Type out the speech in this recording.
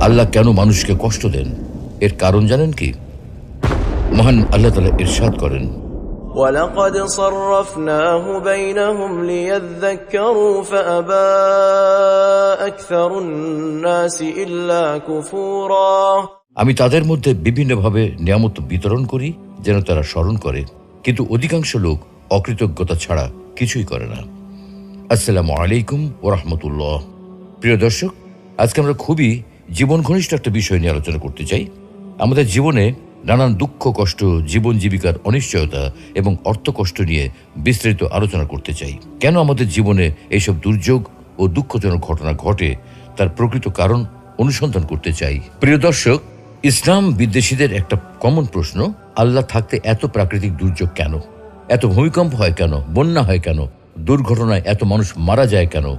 আল্লাহ কেন মানুষকে কষ্ট দেন, এর কারণ জানেন কি? মহান আল্লাহ তাআলা ইরশাদ করেন, وَلَقَدْ صَرَّفْنَاهُ بَيْنَهُمْ لِيَذَّكَّرُوا فَأَبَى أَكْثَرُ النَّاسِ إِلَّا كُفُورًا। আমি তাদের মধ্যে বিভিন্নভাবে নিয়ামত বিতরণ করি যেন তারা স্মরণ করে, কিন্তু অধিকাংশ লোক অকৃতজ্ঞতা ছাড়া কিছুই করে না। আসসালামু আলাইকুম ওয়া রাহমাতুল্লাহ। প্রিয় দর্শক, আজকে আমরা খুবই জীবন ঘনিষ্ঠ একটা বিষয় নিয়ে আলোচনা করতে চাই। আমাদের জীবনে নানান দুঃখ কষ্ট, জীবন জীবিকার অনিশ্চয়তা এবং অর্থ কষ্ট নিয়ে বিস্তারিত আলোচনা করতে চাই। কেন আমাদের জীবনে এইসব দুর্যোগ ও দুঃখজনক ঘটনা ঘটে, তার প্রকৃত কারণ অনুসন্ধান করতে চাই। প্রিয় দর্শক, ইসলাম বিদ্বেষীদের একটা কমন প্রশ্ন, আল্লাহ থাকতে এত প্রাকৃতিক দুর্যোগ কেন? এত ভূমিকম্প হয় কেন? বন্যা হয় কেন? দুর্ঘটনায় এত মানুষ মারা যায় কেন?